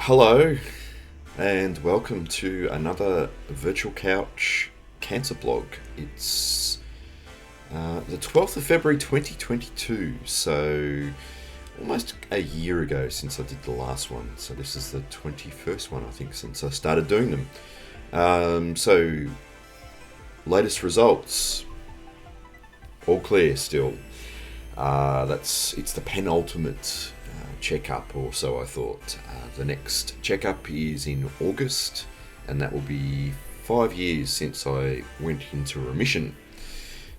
Hello, and welcome to another Virtual Couch cancer blog. It's the 12th of February 2022, so almost a year ago since I did the last one. So this is the 21st one, I think, since I started doing them. So, latest results, all clear still. It's the penultimate checkup, or so I thought. The next checkup is in August, and that will be 5 years since I went into remission,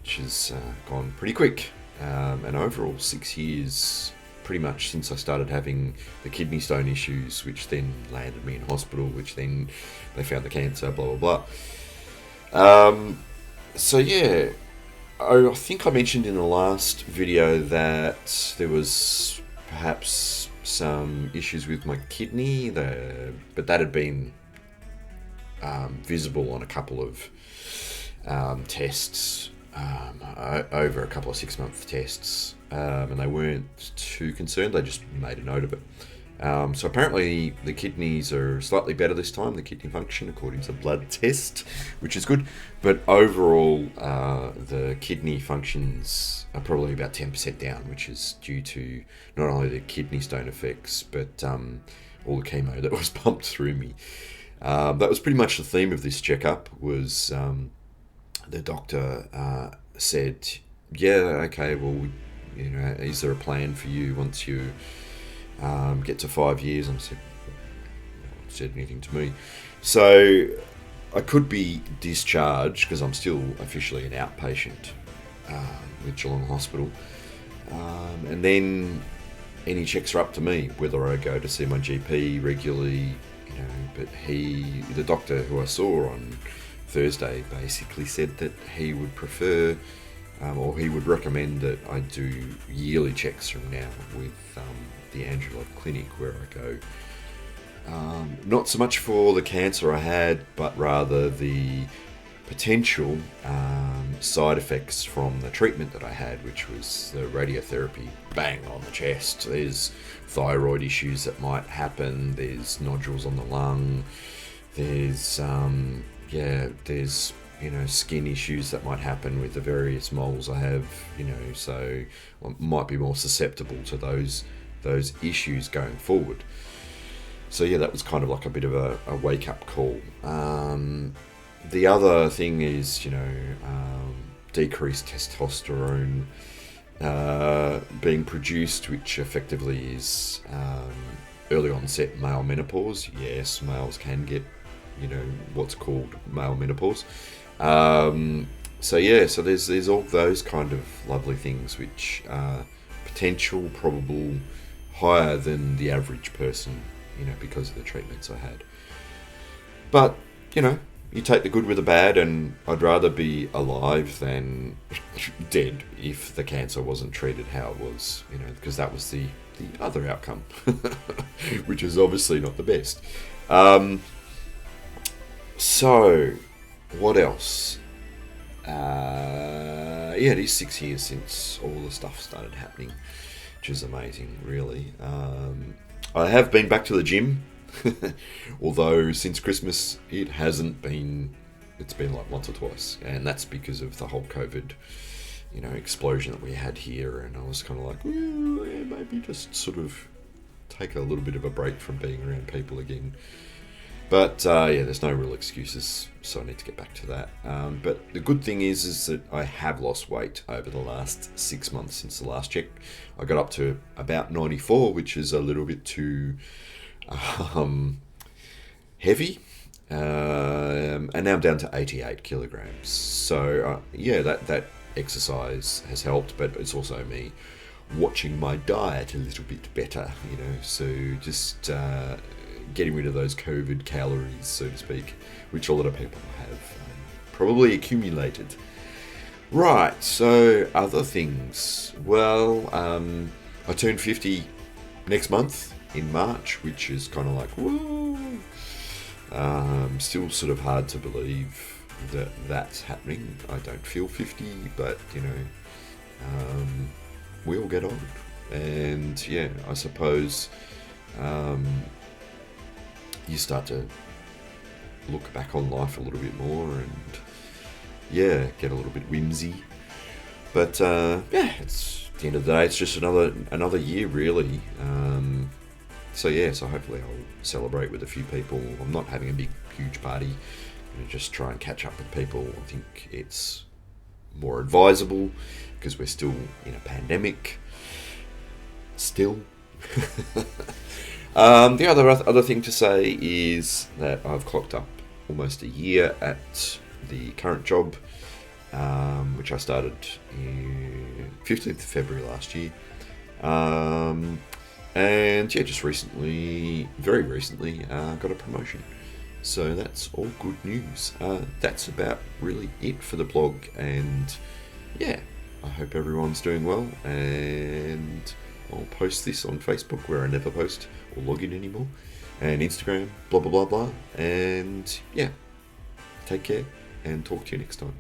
which has gone pretty quick. And overall, 6 years pretty much since I started having the kidney stone issues, which then landed me in hospital, which then they found the cancer, blah blah blah. So yeah, I think I mentioned in the last video that there was perhaps some issues with my kidney, but that had been visible on a couple of tests, over a couple of 6-month tests, and they weren't too concerned. They just made a note of it. So apparently the kidneys are slightly better this time, the kidney function, according to the blood test, which is good. But overall, the kidney functions are probably about 10% down, which is due to not only the kidney stone effects, but all the chemo that was pumped through me. That was pretty much the theme of this checkup. Was the doctor said, "Yeah, okay, well, is there a plan for you once you get to 5 years?" And I said, "No one said anything to me." So I could be discharged because I'm still officially an outpatient with Geelong Hospital. And then any checks are up to me, whether I go to see my GP regularly, but the doctor who I saw on Thursday basically said that he would prefer, or he would recommend that I do yearly checks from now with the Angela Clinic, where I go. Not so much for the cancer I had, but rather the potential side effects from the treatment that I had, which was the radiotherapy, bang on the chest. There's thyroid issues that might happen, there's nodules on the lung, there's skin issues that might happen with the various moles I have, so I might be more susceptible to those issues going forward. So yeah, that was kind of like a bit of a wake-up call. The other thing is, decreased testosterone being produced, which effectively is early onset male menopause. Yes, males can get, what's called male menopause. So there's all those kind of lovely things which are potential, probable, higher than the average person, because of the treatments I had. But, you take the good with the bad, and I'd rather be alive than dead if the cancer wasn't treated how it was, because that was the other outcome, which is obviously not the best. So, what else? It is 6 years since all the stuff started happening, which is amazing, really. I have been back to the gym, although since Christmas it hasn't been. It's been like once or twice, and that's because of the whole COVID, explosion that we had here. And I was kind of like, maybe just sort of take a little bit of a break from being around people again. But there's no real excuses, so I need to get back to that. But the good thing is that I have lost weight over the last 6 months since the last check. I got up to about 94, which is a little bit too heavy, and now I'm down to 88 kilograms. So that exercise has helped, but it's also me watching my diet a little bit better, so just getting rid of those COVID calories, so to speak, which a lot of people have probably accumulated. Right, so other things. Well, I turn 50 next month in March, which is kind of like, whoa. Still sort of hard to believe that that's happening. I don't feel 50, but, we all get on. And, I suppose you start to look back on life a little bit more and, yeah, get a little bit whimsy. But, yeah, it's at the end of the day, it's just another year, really. So hopefully I'll celebrate with a few people. I'm not having a big, huge party. I'm going to just try and catch up with people. I think it's more advisable because we're still in a pandemic. Still. The other thing to say is that I've clocked up almost a year at the current job, which I started in 15th of February last year. And yeah, just very recently, got a promotion. So that's all good news. That's about really it for the blog. And yeah, I hope everyone's doing well. And I'll post this on Facebook, where I never post or log in anymore. And Instagram, blah, blah, blah, blah. And yeah, take care and talk to you next time.